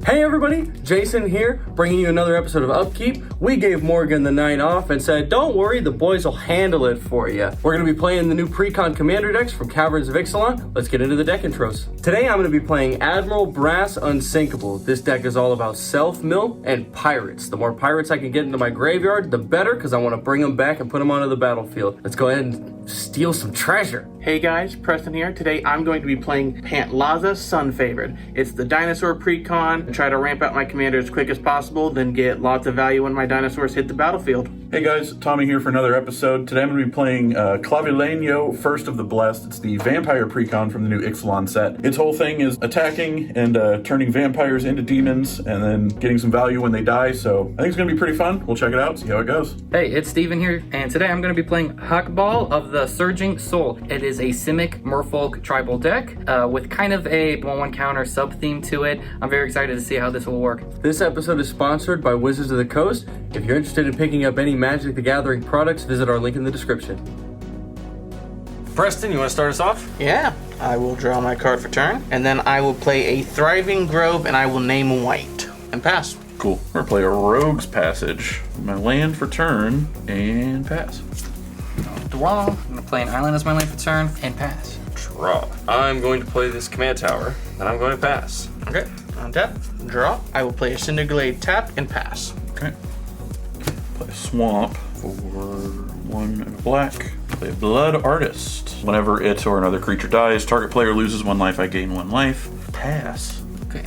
Hey everybody, Jason here, bringing you another episode of Upkeep. We gave Morgan the night off and said, don't worry, the boys will handle it for you. We're going to be playing the new Precon commander decks from Caverns of Ixalan. Let's get into the deck intros. Today I'm going to be playing Admiral Brass Unsinkable. This deck is all about self-mill and pirates. The more pirates I can get into my graveyard, the better, because I want to bring them back and put them onto the battlefield. Let's go ahead and steal some treasure. Hey guys, Preston here. Today I'm going to be playing Pantlaza Sunfavored. It's the dinosaur precon. Try to ramp out my commander as quick as possible, then get lots of value when my dinosaurs hit the battlefield. Hey guys, Tommy here for another episode. Today I'm going to be playing Clavileño, First of the Blessed. It's the vampire precon from the new Ixalan set. Its whole thing is attacking and turning vampires into demons and then getting some value when they die, so I think it's going to be pretty fun. We'll check it out, see how it goes. Hey, it's Steven here, and today I'm going to be playing Huckball of the Surging Soul. It is a Simic Merfolk tribal deck with kind of a 1/1 counter sub-theme to it. I'm very excited to see how this will work. This episode is sponsored by Wizards of the Coast. If you're interested in picking up any Magic the Gathering products, visit our link in the description. Preston, you want to start us off? Yeah, I will draw my card for turn, and then I will play a Thriving Grove, and I will name white, and pass. Cool. We're going to play a Rogue's Passage. My land for turn, and pass. Draw. I'm going to play an island as my land for turn, and pass. Draw. I'm going to play this command tower, and I'm going to pass. Okay, untap, draw. I will play a Cinderglade, tap, and pass. Okay. Play a Swamp for 1 and a black. Play a Blood Artist. Whenever it or another creature dies, target player loses 1 life, I gain 1 life. Pass. Okay.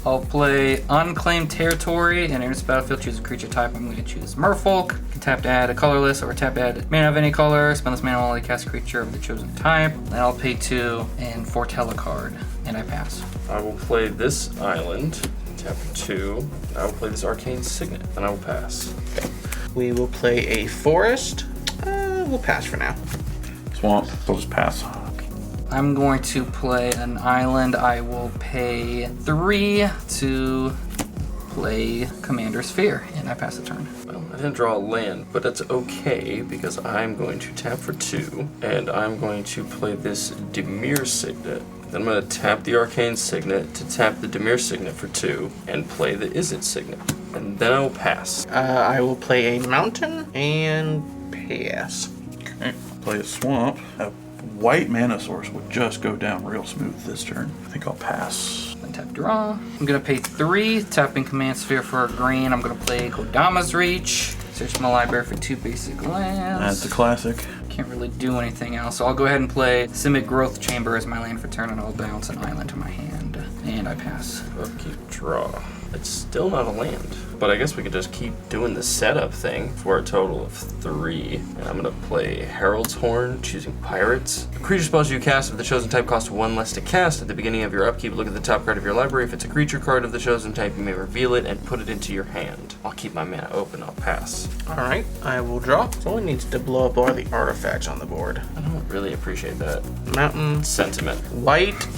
I'll play Unclaimed Territory, and in this battlefield, choose a creature type. I'm going to choose Merfolk. You can tap to add a colorless or tap to add mana of any color. Spend this mana while I cast a creature of the chosen type. Then I'll pay 2 and foretell a card, and I pass. I will play this island, tap 2. I will play this arcane signet, and I will pass. Okay. We will play a forest. We'll pass for now. Swamp. I'll just pass. I'm going to play an island. I will pay 3 to play Commander Sphere, and I pass the turn. Well, I didn't draw a land, but that's okay because I'm going to tap for 2, and I'm going to play this Dimir Signet. Then I'm going to tap the Arcane Signet to tap the Dimir Signet for 2, and play the Izzet Signet. And then I will pass. I will play a mountain and pass. Okay. Play a Swamp. A white mana source would just go down real smooth this turn. I think I'll pass. Then tap draw. I'm going to pay 3, tapping Command Sphere for a green. I'm going to play Kodama's Reach. Search my library for 2 basic lands. That's a classic. Can't really do anything else, so I'll go ahead and play Simic Growth Chamber as my land for turn, and I'll bounce an island to my hand. And I pass. Upkeep, draw. It's still not a land, but I guess we could just keep doing the setup thing for a total of 3. And I'm gonna play Herald's Horn, choosing Pirates. Creature spells you cast of the chosen type cost 1 less to cast. At the beginning of your upkeep, look at the top card of your library. If it's a creature card of the chosen type, you may reveal it and put it into your hand. I'll keep my mana open, I'll pass. Alright, I will draw. Someone needs to blow up all the artifacts on the board. I don't really appreciate that Mountain, sentiment. white,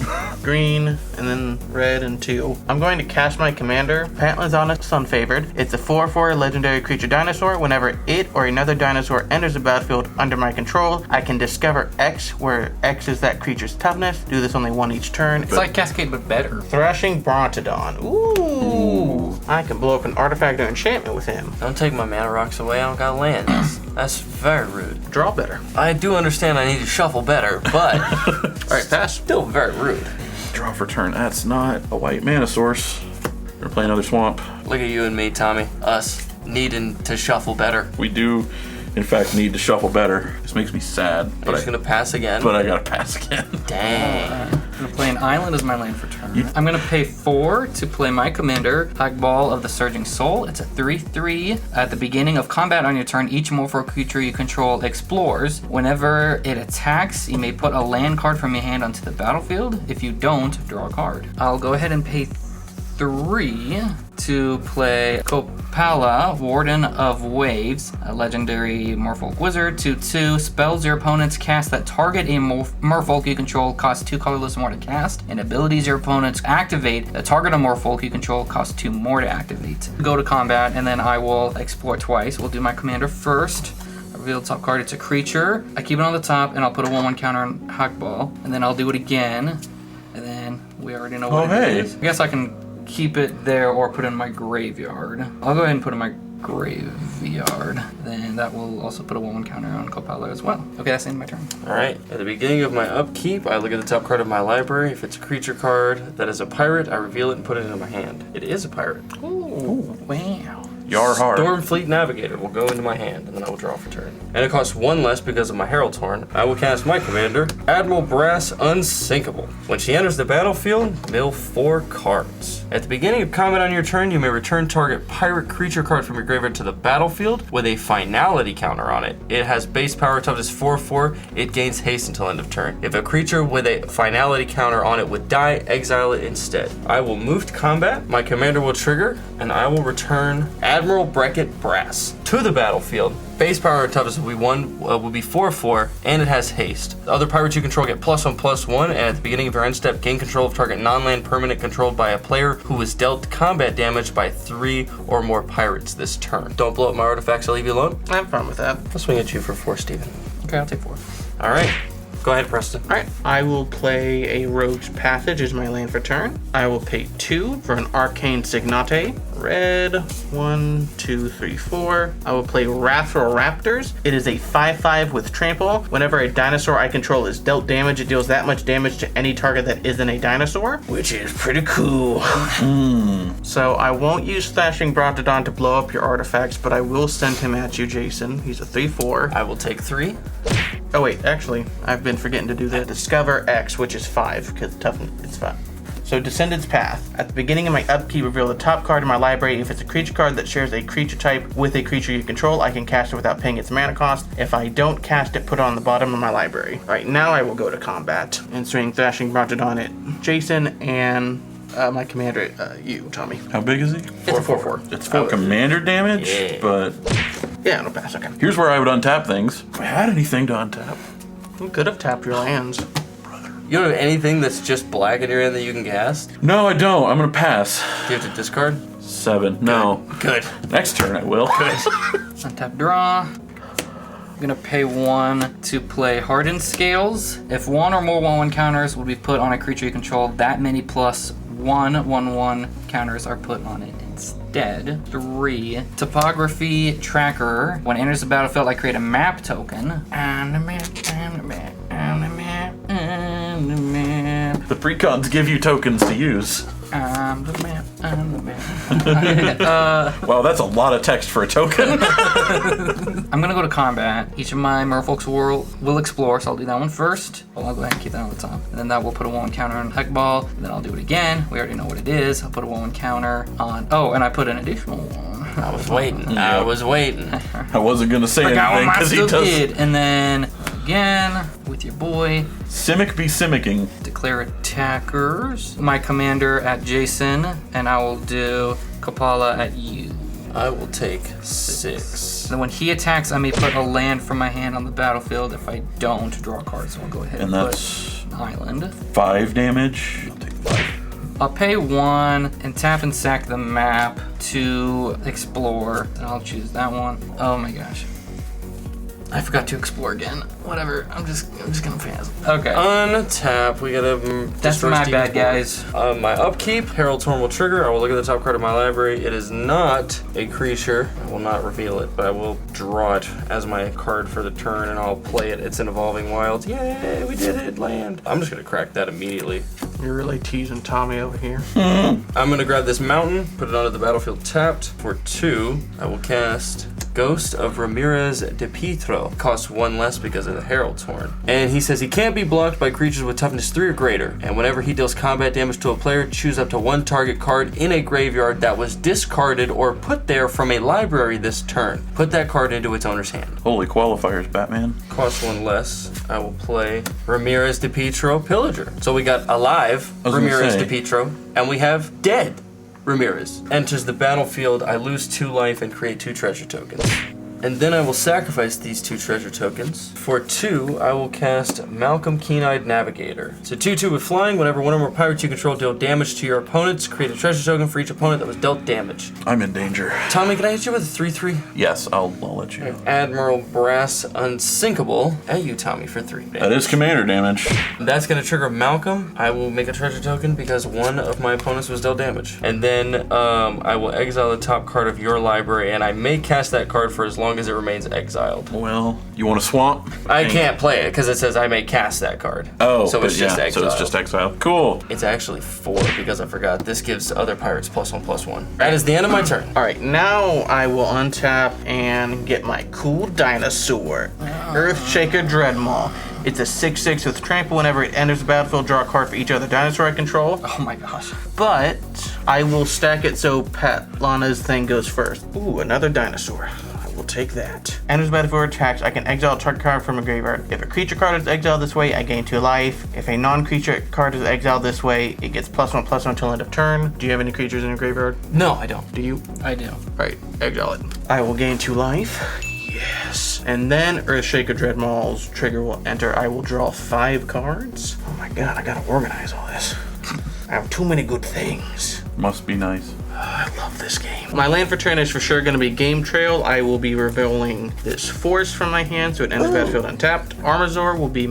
green, and then red and teal. I'm going to cast my commander, Pantlaza Sunfavored. It's a 4/4 legendary creature dinosaur. Whenever it or another dinosaur enters the battlefield under my control, I can discover X, where X is that creature's toughness. Do this only 1 each turn. It's like Cascade, but better. Thrashing Brontodon. Ooh. I can blow up an artifact or enchantment with him. Don't take my mana rocks away, I don't got lands. That's very rude. Draw better. I do understand I need to shuffle better, but Alright, pass. still very rude. Draw for turn. That's not a white mana source. We're gonna play another Swamp. Look at you and me, Tommy. Us needing to shuffle better. We do, in fact, need to shuffle better. This makes me sad, You're just gonna pass again? but I gotta pass again. Dang. I'm going to play an island as my land for turn. I'm going to pay 4 to play my commander, Huckball of the Surging Soul. It's a 3/3. At the beginning of combat on your turn, each morpho creature you control explores. Whenever it attacks, you may put a land card from your hand onto the battlefield. If you don't, draw a card. I'll go ahead and pay 3 to play Kopala, Warden of Waves, a legendary Merfolk wizard. 2/2 spells your opponents cast that target a Merfolk you control cost 2 colorless more to cast, and abilities your opponents activate that target a Merfolk you control cost 2 more to activate. Go to combat, and then I will explore twice. We'll do my commander first. I reveal the top card, it's a creature. I keep it on the top, and I'll put a 1/1 counter on Huckball, and then I'll do it again, and then we already know what it is. I guess I can keep it there or put it in my graveyard. I'll go ahead and put it in my graveyard. Then that will also put a 1/1 counter on Copala as well. Okay, that's the end of my turn. Alright, at the beginning of my upkeep, I look at the top card of my library. If it's a creature card that is a pirate, I reveal it and put it into my hand. It is a pirate. Ooh, wow. Yar har. Stormfleet Navigator will go into my hand, and then I will draw for turn. And it costs 1 less because of my Herald's Horn. I will cast my commander, Admiral Brass Unsinkable. When she enters the battlefield, mill 4 cards. At the beginning of combat on your turn, you may return target pirate creature card from your graveyard to the battlefield with a finality counter on it. It has base power toughness 4/4. It gains haste until end of turn. If a creature with a finality counter on it would die, exile it instead. I will move to combat. My commander will trigger, and I will return Admiral Beckett Brass to the battlefield. Base power and toughness will be 4/4, and it has haste. The other pirates you control get +1/+1, and at the beginning of your end step, gain control of target non-land permanent controlled by a player who was dealt combat damage by 3 or more pirates this turn. Don't blow up my artifacts, I'll leave you alone. I'm fine with that. I'll swing at you for 4, Steven. Okay, I'll take 4. All right, go ahead, Preston. Alright, I will play a Rogue's Passage as my land for turn. I will pay 2 for an Arcane Signate. Red, 1, 2, 3, 4. I will play Wrathful Raptors. It is a 5/5 with trample. Whenever a dinosaur I control is dealt damage, it deals that much damage to any target that isn't a dinosaur, which is pretty cool. So I won't use Thrashing Brontodon to blow up your artifacts, but I will send him at you, Jason. He's a 3/4. I will take 3. Oh wait, actually, I've been forgetting to do that. Discover X, which is 5, because toughness is 5. So Descendant's Path. At the beginning of my upkeep, reveal the top card in my library. If it's a creature card that shares a creature type with a creature you control, I can cast it without paying its mana cost. If I don't cast it, put it on the bottom of my library. Alright, now I will go to combat and swing Thrashing Brontodon at Jason and my commander, you, Tommy. How big is he? It's a 4/4. It's 4 commander damage, Yeah. but Yeah, no pass, okay. here's where I would untap things. If I had anything to untap. You could have tapped your lands. You don't have anything that's just black in your hand that you can cast? No, I don't. I'm gonna pass. Do you have to discard? 7. No. Good. Next turn I will. Untap draw. I'm gonna pay 1 to play Hardened Scales. If 1 or more 1/1 counters will be put on a creature you control, that many plus 1/1 counters are put on it instead. 3. Topography Tracker. When it enters the battlefield, I create a map token. On the map, on the map, on the map, on the map. The Precons give you tokens to use. On the map, on the map. Wow, that's a lot of text for a token. I'm gonna go to combat. Each of my merfolks will explore, so I'll do that one first. Well, I'll go ahead and keep that on the top. And then that will put a 1/1 counter on Heck Ball. And then I'll do it again. We already know what it is. I'll put a 1/1 counter on. Oh, and I put an additional one. I was waiting. I was waiting. I wasn't gonna say anything because he does. Did. And then again with your boy. Simic be simicking. Declare attackers. My commander at Jason, and I will do Copala at you. I will take 6. Then when he attacks, I may put a land from my hand on the battlefield. If I don't, draw a card. So I'll go ahead And and that's put an island. 5 damage. I'll take 5. I'll pay 1 and tap and sack the map to explore. And I'll choose that one. Oh my gosh. I forgot to explore again. Whatever. I'm just gonna pass. Okay. Untap. We gotta. That's my bad, guys. My upkeep. Herald's Horn will trigger. I will look at the top card of my library. It is not a creature. I will not reveal it, but I will draw it as my card for the turn, and I'll play it. It's an Evolving Wilds. Yay! We did it. Land. I'm just gonna crack that immediately. You're really teasing Tommy over here. I'm gonna grab this mountain, put it onto the battlefield tapped. For 2, I will cast Ghost of Ramirez de Pietro. Costs 1 less because of the Herald's Horn. And he says he can't be blocked by creatures with toughness 3 or greater. And whenever he deals combat damage to a player, choose up to 1 target card in a graveyard that was discarded or put there from a library this turn. Put that card into its owner's hand. Holy qualifiers, Batman. Costs 1 less. I will play Ramirez de Pietro Pillager. So we got alive I was gonna Ramirez say. de Pietro, and we have dead Ramirez. Enters the battlefield, I lose 2 life and create 2 treasure tokens. And then I will sacrifice these 2 treasure tokens. For 2, I will cast Malcolm Keen-Eyed Navigator. So 2/2 with flying. Whenever one or more pirates you control deal damage to your opponents, create a treasure token for each opponent that was dealt damage. I'm in danger. Tommy, can I hit you with a 3/3? Yes, I'll let you. Admiral Brass Unsinkable at you, Tommy, for 3 damage. That is commander damage. That's gonna trigger Malcolm. I will make a treasure token because one of my opponents was dealt damage. And then I will exile the top card of your library, and I may cast that card for as long as it remains exiled. Well, you want a swamp? I can't play it because it says I may cast that card. Oh, so it's just exiled. So it's just exile. Cool. It's actually 4 because I forgot. This gives other pirates +1/+1. That is the end of my turn. All right, now I will untap and get my cool dinosaur, Earthshaker Dreadmaw. It's a 6/6 with trample. Whenever it enters the battlefield, draw a card for each other dinosaur I control. Oh my gosh. But I will stack it so Pat Lana's thing goes first. Ooh, another dinosaur. I will take that. Enters the battlefield, attacks. I can exile a target card from a graveyard. If a creature card is exiled this way, I gain 2 life. If a non-creature card is exiled this way, it gets +1/+1 until end of turn. Do you have any creatures in your graveyard? No, I don't. Do you? I do. Right, exile it. I will gain 2 life. Yes. And then Earthshaker Dreadmaw's trigger will enter. I will draw 5 cards. Oh my god, I gotta organize all this. I have too many good things. Must be nice. I love this game. My land for turn is for sure going to be Game Trail. I will be revealing this forest from my hand, so it enters the battlefield untapped. Armazor will be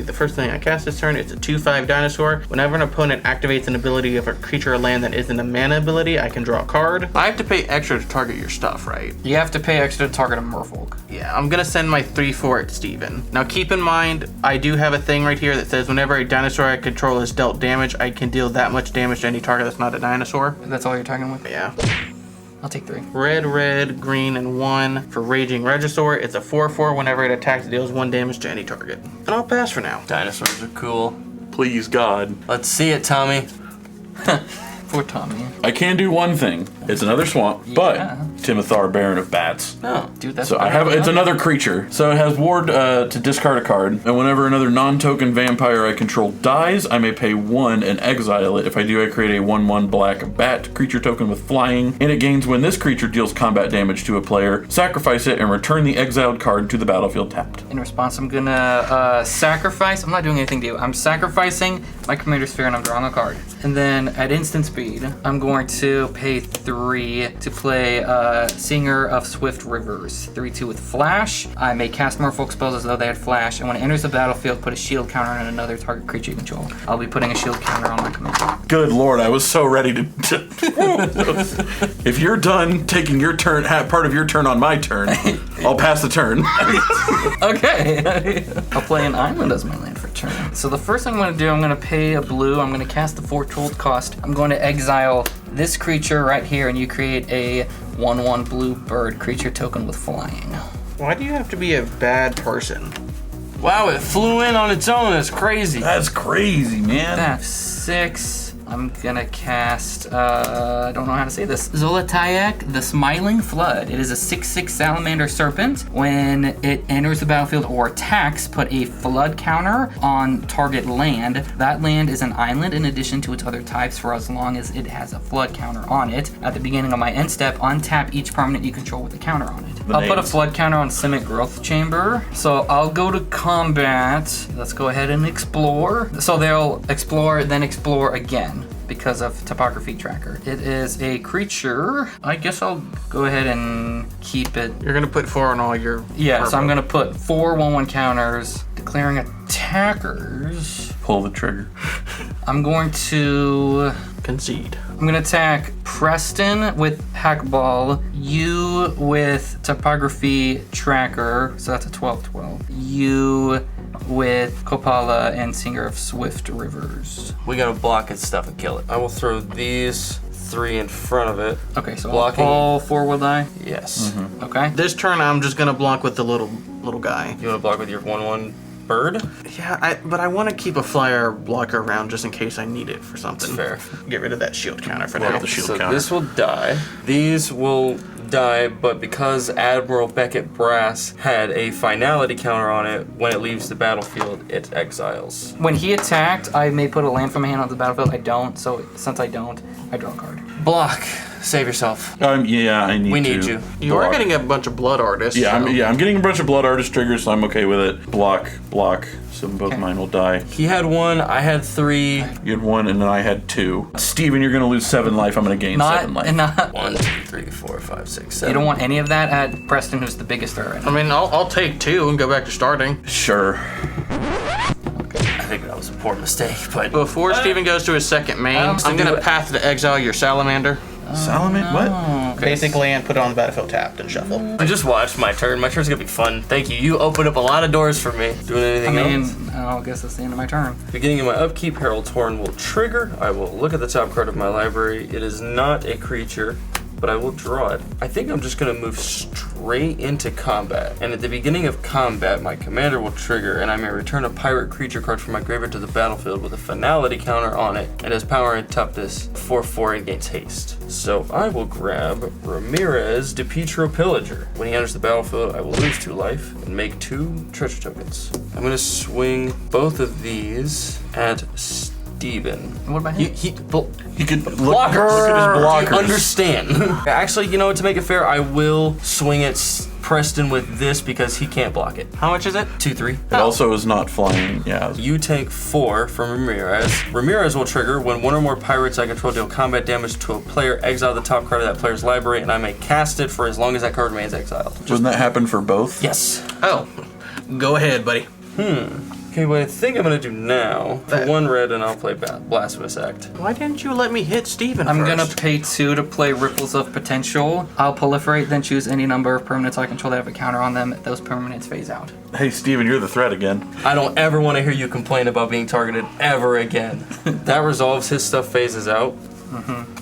the first thing I cast this turn. It's a 2/5 dinosaur. Whenever an opponent activates an ability of a creature or land that isn't a mana ability, I can draw a card. I have to pay extra to target your stuff, right? You have to pay extra to target a merfolk. Yeah, I'm gonna send my 3/4 at Steven. Now keep in mind, I do have a thing right here that says whenever a dinosaur I control is dealt damage, I can deal that much damage to any target that's not a dinosaur. That's all you're targeting with? Yeah. I'll take 3. Red, green, and 1 for Raging Regisaur. It's a 4/4. Whenever it attacks, it deals 1 damage to any target. And I'll pass for now. Dinosaurs are cool. Please, God. Let's see it, Tommy. For Tommy. I can do one thing. It's another swamp, but Timothar, Baron of Bats. No. Dude, that's So I have it's another creature. So it has ward to discard a card, and whenever another non-token vampire I control dies, I may pay 1 and exile it. If I do, I create a 1/1 black bat creature token with flying, and it gains when this creature deals combat damage to a player. Sacrifice it and return the exiled card to the battlefield tapped. In response, I'm gonna sacrifice. I'm not doing anything to you. I'm sacrificing my Commander Sphere and I'm drawing a card. And then at instant speed, I'm going to pay 3 to play Singer of Swift Rivers. 3/2 with Flash. I may cast Merfolk spells as though they had Flash, and when it enters the battlefield, put a shield counter on another target creature you control. I'll be putting a shield counter on my commander. Good lord, I was so ready to If you're done taking your turn, part of your turn on my turn, I'll pass the turn. Okay. I'll play an island as my land for turn. So the first thing I'm going to do, I'm going to pay a blue. I'm going to cast the Foretold cost. I'm going to exile this creature right here, and you create a 1/1 blue bird creature token with flying. Why do you have to be a bad person? Wow, it flew in on its own. That's crazy. That's crazy, man. That's 6. I'm gonna cast, I don't know how to say this. Zolotyak, the Smiling Flood. It is a 6/6 Salamander Serpent. When it enters the battlefield or attacks, put a flood counter on target land. That land is an island in addition to its other types for as long as it has a flood counter on it. At the beginning of my end step, untap each permanent you control with a counter on it. I'll put a flood counter on Simic Growth Chamber. So I'll go to combat. Let's go ahead and explore. So they'll explore, then explore again, because of Topography Tracker. It is a creature. I guess I'll go ahead and keep it. You're gonna put 4 on all your... Yeah, so I'm gonna put 4 1/1 counters, declaring attackers. Pull the trigger. I'm going to... Concede. I'm gonna attack Preston with Hackball, you with Topography Tracker, so that's a 12/12. You with Kopala and Singer of Swift Rivers. We gotta block its stuff and kill it. I will throw these 3 in front of it. Okay, so blocking. all 4 will die? Yes. Okay. This turn, I'm just gonna block with the little guy. You wanna block with your 1/1 bird? Yeah, but I want to keep a flyer blocker around just in case I need it for something. Fair. Get rid of that shield counter for Well, now. the shield So counter. this will die. These will die, but because Admiral Beckett Brass had a finality counter on it, when it leaves the battlefield, it exiles. When he attacked, I may put a land from my hand on the battlefield. I don't, so since I don't, I draw a card. Block. save yourself. Yeah, I need to. We need you. You are block. getting a bunch of blood artists. Yeah, so. I'm getting a bunch of blood artist triggers, so I'm okay with it. Block. So both mine will die. He had 1, I had 3. You had 1, and then I had 2. Steven, you're gonna lose 7 life. I'm gonna gain 7 life. Not. 1, 2, 3, 4, 5, 6, 7. You don't want any of that at Preston, who's the biggest threat right now. I mean, I'll take 2 and go back to starting. Sure. I think that was a poor mistake, but Before Steven goes to his second main, I'm gonna path to exile your salamander. Salamander? What? Okay. Basically, and put it on the battlefield tapped and shuffle. I just watched my turn. My turn's gonna be fun. Thank you. You opened up a lot of doors for me. Doing anything else? I guess that's the end of my turn. Beginning of my upkeep, Herald's Horn will trigger. I will look at the top card of my library. It is not a creature, but I will draw it. I think I'm just gonna move straight into combat. And at the beginning of combat, my commander will trigger, and I may return a pirate creature card from my graveyard to the battlefield with a finality counter on it. It has power and toughness 4/4 and gains haste. So I will grab Ramirez de Pietro Pillager. When he enters the battlefield, I will lose 2 life and make 2 treasure tokens. I'm gonna swing both of these at Steven. What about You him? could Look at his blockers. Do you understand? Actually, you know what? To make it fair, I will swing at Preston with this because he can't block it. How much is it? 2/3. It also is not flying. Yeah. You take 4 from Ramirez. Ramirez will trigger when 1 or more pirates I control deal combat damage to a player. Exile the top card of that player's library, and I may cast it for as long as that card remains exiled. Doesn't that happen for both? Yes. Oh, go ahead, buddy. Okay, what I think I'm gonna do now, for 1 red, and I'll play Blasphemous Act. Why didn't you let me hit Steven I'm first? gonna pay 2 to play Ripples of Potential. I'll proliferate, then choose any number of permanents I control that have a counter on them. Those permanents phase out. Hey, Steven, you're the threat again. I don't ever want to hear you complain about being targeted ever again. That resolves, his stuff phases out.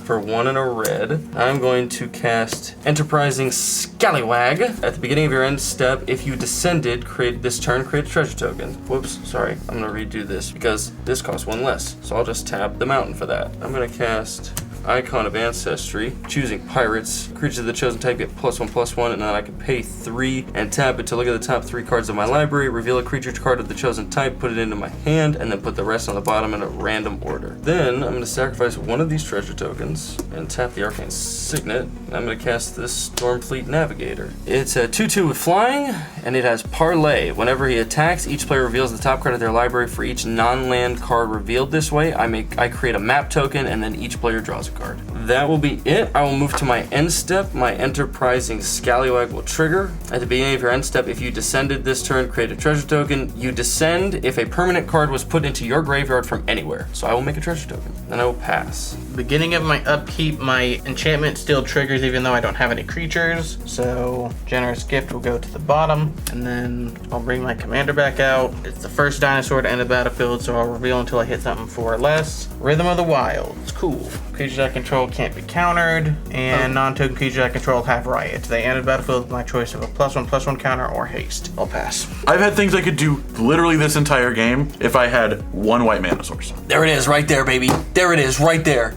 For 1 and a red, I'm going to cast Enterprising Scallywag. At the beginning of your end step, if you descended, create a treasure token. Whoops, sorry. I'm gonna redo this because this costs 1 less. So I'll just tap the mountain for that. I'm gonna cast Icon of Ancestry, choosing pirates. Creatures of the chosen type get +1/+1, and then I can pay 3 and tap it to look at the top 3 cards of my library, reveal a creature card of the chosen type, put it into my hand, and then put the rest on the bottom in a random order. Then I'm going to sacrifice 1 of these treasure tokens and tap the Arcane Signet, and I'm going to cast this Stormfleet Navigator. It's a 2/2 with flying, and it has Parlay. Whenever he attacks, each player reveals the top card of their library. For each non-land card revealed this way, I create a map token, and then each player draws a card. That will be it. I will move to my end step. My Enterprising Scallywag will trigger. At the beginning of your end step, if you descended this turn, create a treasure token. You descend if a permanent card was put into your graveyard from anywhere. So I will make a treasure token. Then I will pass. Beginning of my upkeep, my enchantment still triggers even though I don't have any creatures. So Generous Gift will go to the bottom, and then I'll bring my commander back out. It's the first dinosaur to enter the battlefield, so I'll reveal until I hit something 4 or less. Rhythm of the Wild. It's cool. Creatures I control can't be countered, and non-token creatures I control have Riot. They enter the battlefield with my choice of a +1/+1 counter or haste. I'll pass. I've had things I could do literally this entire game if I had 1 white mana source. There it is, right there, baby. There it is, right there.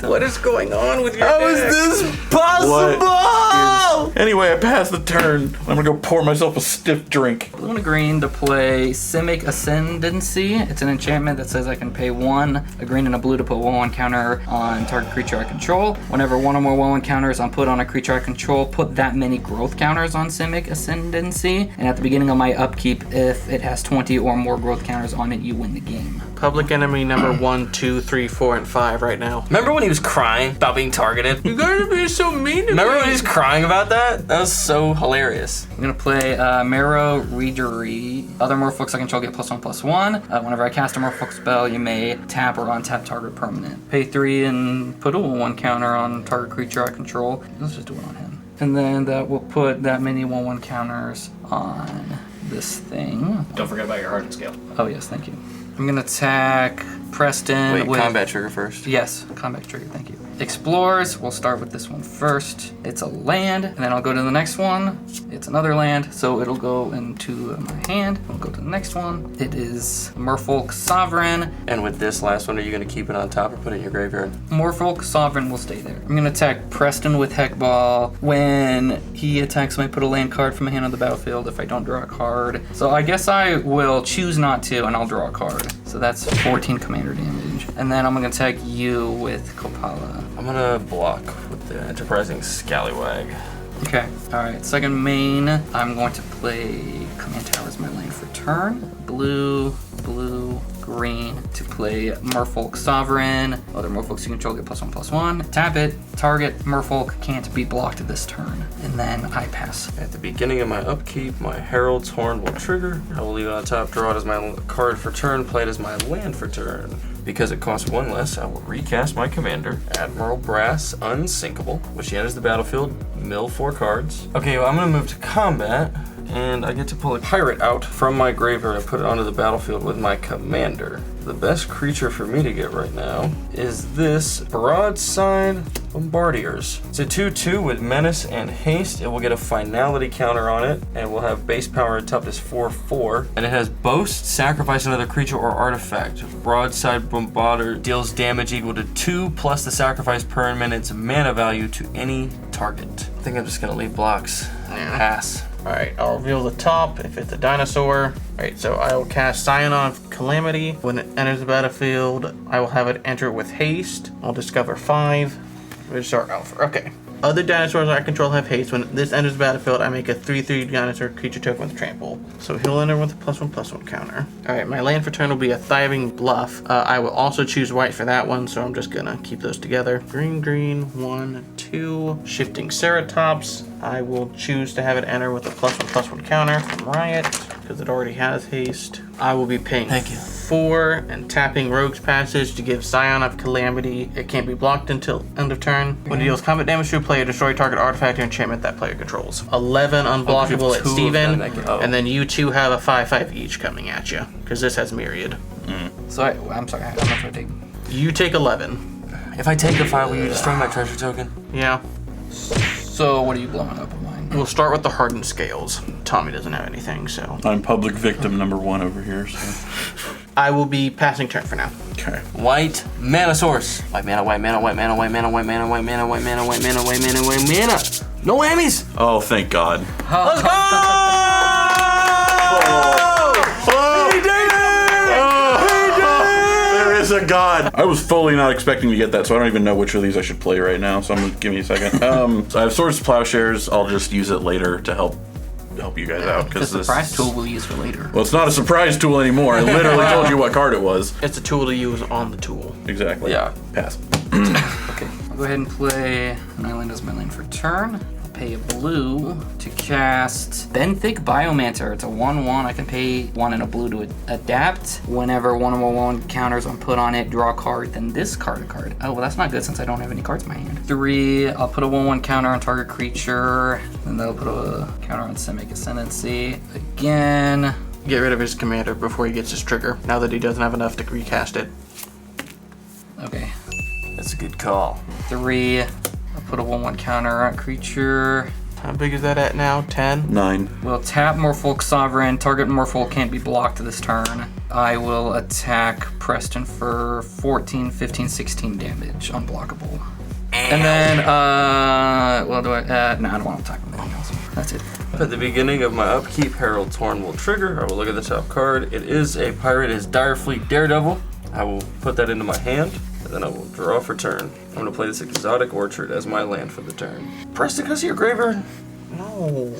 What is going on with your How deck? is this possible? Anyway, I passed the turn. I'm gonna go pour myself a stiff drink. Blue and a green to play Simic Ascendancy. It's an enchantment that says I can pay 1, a green and a blue to put 1/1 counter on target creature I control. Whenever 1 or more 1/1 counters are put on a creature I control, put that many growth counters on Simic Ascendancy. And at the beginning of my upkeep, if it has 20 or more growth counters on it, you win the game. Public enemy number 1, 2, 3, 4, and 5 right now. Remember when he was crying about being targeted? You guys are being so mean to Remember me. when he was crying about that? That was so hilarious. I'm gonna play Marrow Readery. Other Merfolks I control get +1/+1. Whenever I cast a Merfolk spell, you may tap or untap target permanent. Pay 3 and put a 1/1 counter on target creature I control. Let's just do it on him. And then that will put that many 1/1 counters on this thing. Don't forget about your hardened scale. Oh yes, thank you. I'm gonna attack Preston Wait, with... combat trigger first. Yes, combat trigger, thank you. Explores, we'll start with this one first. It's a land, and then I'll go to the next one. It's another land, so it'll go into my hand. We'll go to the next one. It is Merfolk Sovereign. And with this last one, are you going to keep it on top or put it in your graveyard? Merfolk Sovereign will stay there. I'm gonna attack Preston with Heck Ball. When he attacks me, put a land card from my hand on the battlefield if I don't draw a card. So I guess I will choose not to, and I'll draw a card. So that's 14 commander damage. And then I'm gonna attack you with Kopala. I'm gonna block with the Enterprising Scallywag. Okay, alright. Second main, I'm going to play Command Tower as my lane for turn. Blue, green to play Merfolk Sovereign. Other Merfolks you control get +1/+1. Tap it. Target Merfolk can't be blocked this turn. And then I pass. At the beginning of my upkeep, my Herald's Horn will trigger. I will leave it on top, draw it as my card for turn, play it as my land for turn. Because it costs 1 less, I will recast my commander, Admiral Brass Unsinkable. When she enters the battlefield, mill 4 cards. Okay, well, I'm gonna move to combat, and I get to pull a pirate out from my graveyard and put it onto the battlefield with my commander. The best creature for me to get right now is this Broadside Bombardiers. It's a 2/2 with menace and haste. It will get a finality counter on it, and will have base power and toughness 4/4. And it has boast, sacrifice another creature or artifact. Broadside Bombardier deals damage equal to 2 plus the sacrifice permanent's mana value to any target. I think I'm just gonna leave blocks. Pass. Alright, I'll reveal the top if it's a dinosaur. Alright, so I will cast Scion of Calamity. When it enters the battlefield, I will have it enter with haste. I'll discover 5. Restart Alpha. Okay. Other dinosaurs I control have haste. When this enters the battlefield, I make a 3/3 dinosaur creature token with trample. So he'll enter with a +1/+1 counter. Alright, my land for turn will be a Thriving Bluff. I will also choose white for that one, so I'm just gonna keep those together. Green, 1, 2. Shifting Ceratops. I will choose to have it enter with a +1/+1 counter from Riot, because it already has haste. I will be paying 4 and tapping Rogue's Passage to give Scion of Calamity. It can't be blocked until end of turn. When it deals combat damage to a player, destroy target artifact or enchantment that player controls. 11 unblockable at Steven, and then you two have a 5/5 each coming at you, because this has Myriad. So I'm sorry, how much do I take? You take 11. If I take a 5, will you destroy my treasure token? Yeah. So what are you blowing up on mine? We'll start with the Hardened Scales. Tommy doesn't have anything, so. I'm public victim number 1 over here, so. I will be passing turn for now. Okay. White mana source. White mana, white mana, white mana, white mana, white mana, white mana, white mana, white mana, white mana, white mana. No whammies! Oh, thank God. Let's go! He did it! There is a God. I was fully not expecting to get that, so I don't even know which of these I should play right now. So I'm gonna give me a second. So I have Swords to Plowshares. I'll just use it later to help you guys out, The surprise tool we'll use for later. Well, it's not a surprise tool anymore. I literally told you what card it was. It's a tool to use on the tool. Exactly. Yeah. Pass. Okay, I'll go ahead and play an island as my lane for turn. I'll pay a blue to cast Benthic Biomancer. It's a 1/1. I can pay 1 and a blue to adapt. Whenever 1/1 counters are put on it, draw a card, then discard a card. Oh, well, that's not good since I don't have any cards in my hand. 3, I'll put a 1/1 counter on target creature, and then I'll put a counter on Simic Ascendancy. Again. Get rid of his commander before he gets his trigger, now that he doesn't have enough to recast it. Okay. That's a good call. 3, I'll put a 1/1 counter on creature. How big is that at now? 10? 9. We'll tap Merfolk Sovereign. Target Merfolk can't be blocked this turn. I will attack Preston for 14, 15, 16 damage. Unblockable. And then, well, do I? No, I don't want to attack anything else. That's it. At the beginning of my upkeep, Herald's Horn will trigger. I will look at the top card. It is a pirate. It is Direfleet Daredevil. I will put that into my hand, and then I will draw for turn. I'm going to play this Exotic Orchard as my land for the turn. Preston, can I see your graveyard? No.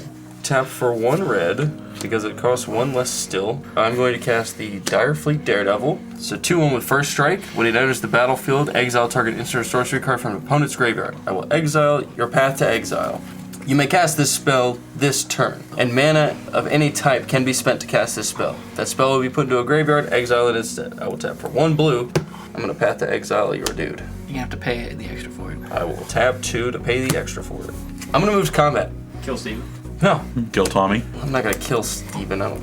Tap for 1 red, because it costs 1 less still. I'm going to cast the Direfleet Daredevil. It's a 2/1 with first strike. When it enters the battlefield, exile target instant or sorcery card from an opponent's graveyard. I will exile your path to exile. You may cast this spell this turn, and mana of any type can be spent to cast this spell. That spell will be put into a graveyard, exile it instead. I will tap for 1 blue. I'm going to path to exile your dude. You have to pay the extra for it. I will tap 2 to pay the extra for it. I'm going to move to combat. Kill Steve. No, Kill Tommy. I'm not gonna kill Steven. I don't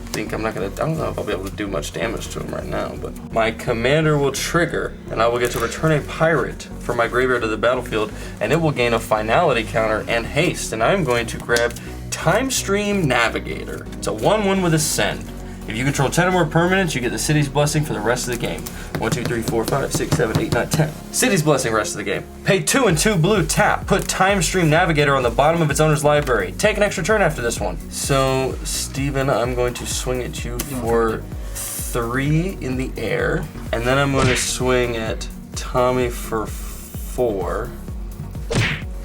know if I'll be able to do much damage to him right now, but my commander will trigger, and I will get to return a pirate from my graveyard to the battlefield, and it will gain a finality counter and haste, and I'm going to grab Time Stream Navigator. It's a 1/1 with Ascend. If you control 10 or more permanents, you get the City's Blessing for the rest of the game. 1, 2, 3, 4, 5, 6, 7, 8, 9, 10. City's Blessing rest of the game. Pay 2 and 2 blue, tap. Put Time Stream Navigator on the bottom of its owner's library. Take an extra turn after this one. So, Steven, I'm going to swing at you for 3 in the air. And then I'm going to swing at Tommy for 4.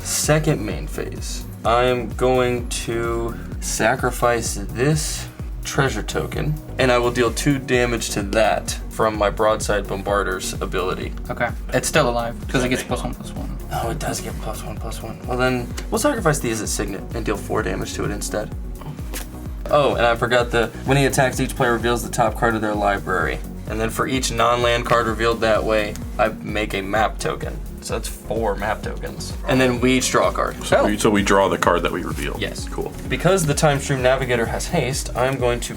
Second main phase. I am going to sacrifice this treasure token, and I will deal 2 damage to that from my broadside bombarder's ability. Okay. It's still alive because it gets +1/+1. Oh, it does get +1/+1. Well then, we'll sacrifice the Izzet Signet and deal 4 damage to it instead. Oh, and I forgot when he attacks, each player reveals the top card of their library. And then for each non-land card revealed that way, I make a map token. So that's 4 map tokens. And then we each draw a card. So we draw the card that we revealed. Yes. Cool. Because the Time Stream Navigator has haste, I'm going to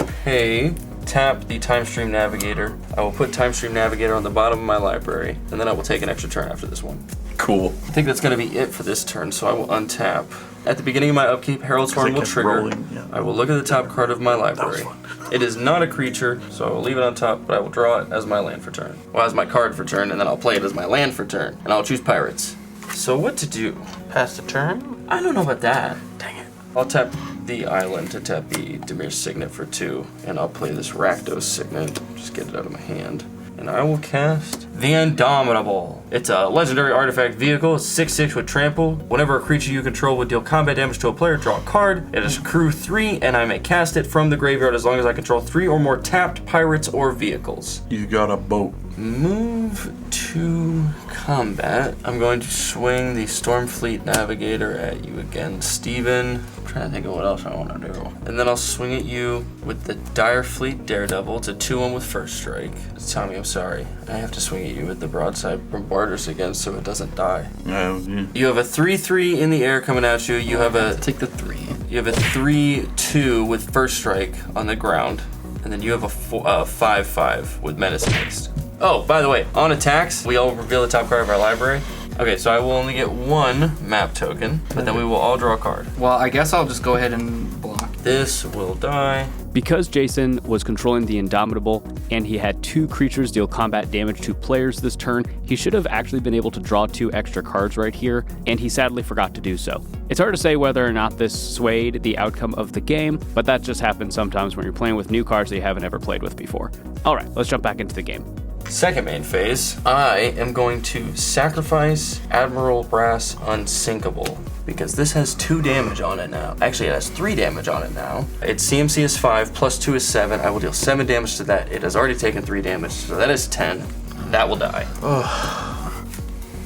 tap the Time Stream Navigator. I will put Time Stream Navigator on the bottom of my library, and then I will take an extra turn after this one. Cool. I think that's going to be it for this turn, so I will untap. At the beginning of my upkeep, Herald's Horn will trigger. I will look at the top card of my library. It is not a creature, so I will leave it on top, but I will draw it as my land for turn. Well, as my card for turn, and then I'll play it as my land for turn. And I'll choose Pirates. So what to do? Pass the turn. I don't know about that. Dang it. I'll tap the island to tap the Demir's Signet for 2, and I'll play this Rakdos Signet. Just get it out of my hand. And I will cast the Indomitable. It's a legendary artifact vehicle. It's 6/6 with trample. Whenever a creature you control would deal combat damage to a player, draw a card. It is crew 3, and I may cast it from the graveyard as long as I control 3 or more tapped pirates or vehicles. You got a boat. Move to combat. I'm going to swing the Stormfleet Navigator at you again, Steven. I'm trying to think of what else I want to do. And then I'll swing at you with the Direfleet Daredevil. It's a 2-1 with first strike. Tommy, I'm sorry. I have to swing at you with the Broadside Bombarders again so it doesn't die. Yeah. You have a 3/3 in the air coming at you. You have a Take the 3. You have a 3/2 with first strike on the ground. And then you have a 5/5 with Menace and Haste. Oh, by the way, on attacks, we all reveal the top card of our library. Okay, so I will only get 1 map token, but then we will all draw a card. Well, I guess I'll just go ahead and block. This will die. Because Jason was controlling the Indomitable and he had 2 creatures deal combat damage to players this turn, he should have actually been able to draw 2 extra cards right here, and he sadly forgot to do so. It's hard to say whether or not this swayed the outcome of the game, but that just happens sometimes when you're playing with new cards that you haven't ever played with before. All right, let's jump back into the game. Second main phase, I am going to sacrifice Admiral Brass Unsinkable because this has 2 damage on it now. Actually, it has 3 damage on it now. Its CMC is 5, plus 2 is 7. I will deal 7 damage to that. It has already taken 3 damage, so that is 10. That will die.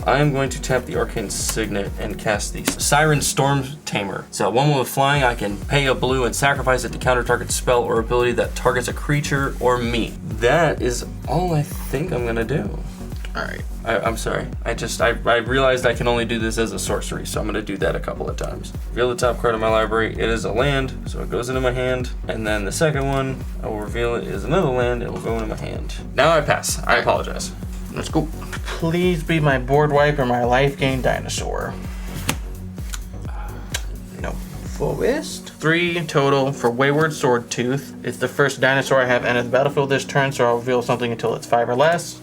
I am going to tap the Arcane Signet and cast the Siren Storm Tamer. So 1/1 with flying, I can pay a blue and sacrifice it to counter target spell or ability that targets a creature or me. That is all I think I'm gonna do. Alright. I'm sorry. I realized I can only do this as a sorcery, so I'm gonna do that a couple of times. Reveal the top card of my library. It is a land, so it goes into my hand. And then the second one, I will reveal it is another land. It will go into my hand. Now I pass. I apologize. Let's go. Please be my board wipe or my life gain dinosaur. No. Fullest. 3 total for Wayward Swordtooth. It's the first dinosaur I have entered the battlefield this turn, so I'll reveal something until it's 5 or less.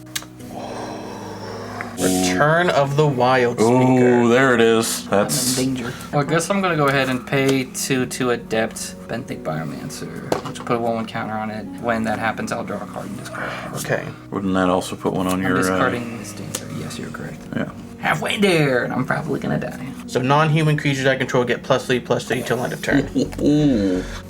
Return of the Wild Speaker. Oh, there it is. I'm in That's danger. Well, I guess I'm gonna go ahead and pay 2 to Adept Benthic Biomancer, which will put a 1/1 counter on it. When that happens, I'll draw a card and discard it. Okay. wouldn't that also put one on I'm your discarding this danger. Yes, you're correct. yeah. Halfway there, and I'm probably gonna die. So non-human creatures I control get +3/+3 till end of turn.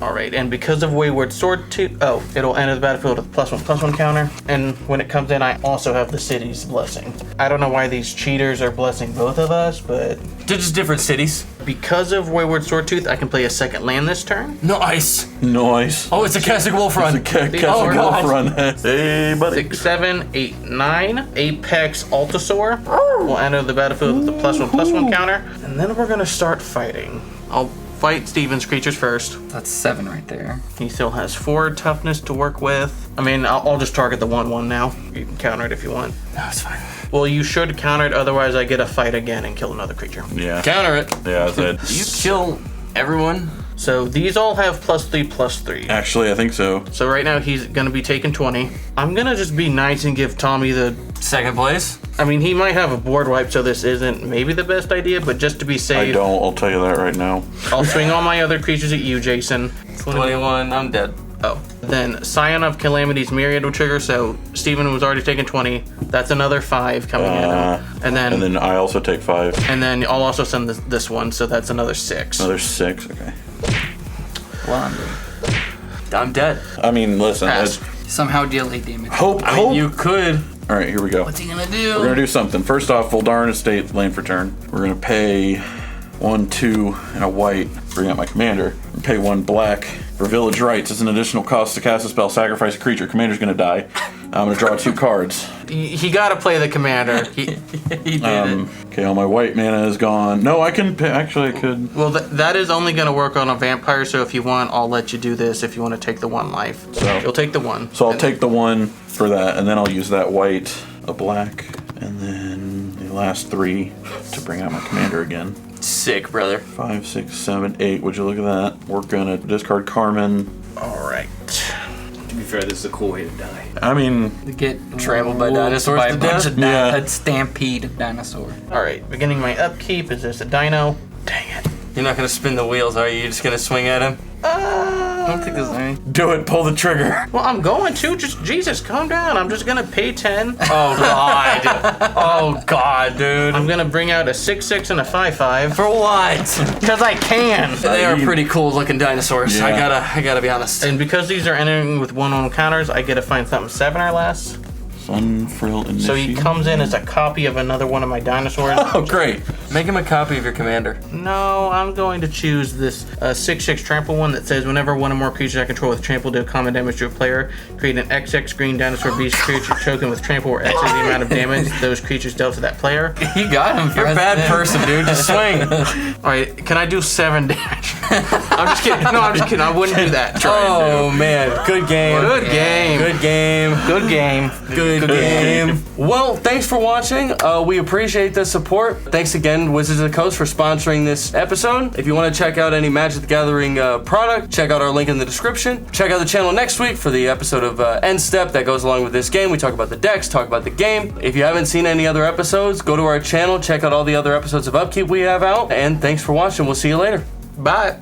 Alright, and because of Wayward Swordtooth, it'll enter the battlefield with +1/+1 counter. And when it comes in, I also have the city's blessing. I don't know why these cheaters are blessing both of us, but They're just different cities. because of Wayward Swordtooth, I can play a second land this turn. Nice. Nice. Oh, it's a Castic Wolf Run. Oh, God. Run. Hey, buddy. 6, 7, 8, 9. Apex Altasaur will enter the battlefield with the +1/+1 counter. And then we're gonna start fighting. I'll fight Steven's creatures first. That's 7 right there. He still has 4 toughness to work with. I mean, I'll just target the 1/1 now. You can counter it if you want. No, it's fine. Well, you should counter it, otherwise I get a fight again and kill another creature. Yeah. Counter it. Yeah, that's it. You kill everyone. So these all have +3/+3. Actually, I think so. So right now he's gonna be taking 20. I'm gonna just be nice and give Tommy the... Second place. I mean, he might have a board wipe, so this isn't maybe the best idea, but just to be I safe, don't. I'll tell you that right now. I'll swing all my other creatures at you, Jason. 21. I'm dead. Oh, Then Scion of Calamity's Myriad will trigger, so Steven was already taking 20. That's another 5 coming in. And then I also take 5. And then I'll also send this one, so that's another 6. Another 6, okay. Well, I'm dead. I mean, listen. Pass. somehow deal 8 damage. Hope. You could. All right, here we go. What's he gonna do? We're gonna do something. First off, Voldaren Estate, land for turn. We're gonna pay 1, 2, and a white. Bring out my commander. And pay 1 black for Village Rites. It's an additional cost to cast a spell. Sacrifice a creature. Commander's gonna die. I'm gonna draw 2 cards. He got to play the commander. He did it. Okay, all my white mana is gone. No, I can. Actually, I could. Well, that is only going to work on a vampire. So if you want, I'll let you do this. If you want to take the 1 life, So- you'll take the 1. So I'll take the 1 for that, and then I'll use that white, a black, and then the last 3 to bring out my commander again. Sick, brother. 5, 6, 7, 8. Would you look at that? We're gonna discard Carmen. All right. To be fair, this is a cool way to die. I mean, Get Trampled by whooped dinosaurs by to a bunch death? of Yeah. a stampede of dinosaur. All right. Beginning my upkeep. Is this a dino? Dang it. You're not gonna spin the wheels, are you? You're just gonna swing at him? I don't think there's any. do it. Pull the trigger. Well, I'm going to. Just Jesus, calm down. I'm just gonna pay 10. Oh god. Oh god, dude. I'm gonna bring out a 6/6 and a 5/5 For what? because I can. They are pretty cool looking dinosaurs. Yeah. I gotta be honest. And because these are entering with 1/1 counters, I get to find something 7 or less. Sunfrill Initiate. So he comes in as a copy of another one of my dinosaurs. Oh, great. Make him a copy of your commander. No, I'm going to choose this 6/6 trample one that says whenever one or more creatures I control with trample deal common damage to a player, create an XX green dinosaur beast creature token with trample where X is the amount of damage those creatures dealt to that player. You got him. You're a bad person, dude. Just swing. All right, can I do 7 damage? I'm just kidding. No, I'm just kidding. I wouldn't do that. Oh man, good game. Good game. Good game. Good game. Good game. Well, thanks for watching. We appreciate the support. Thanks again, Wizards of the Coast, for sponsoring this episode. If you want to check out any Magic the Gathering product, check out our link in the description. Check out the channel next week for the episode of End Step that goes along with this game. We talk about the decks, talk about the game. If you haven't seen any other episodes, go to our channel, check out all the other episodes of Upkeep we have out. And thanks for watching. We'll see you later. Bye.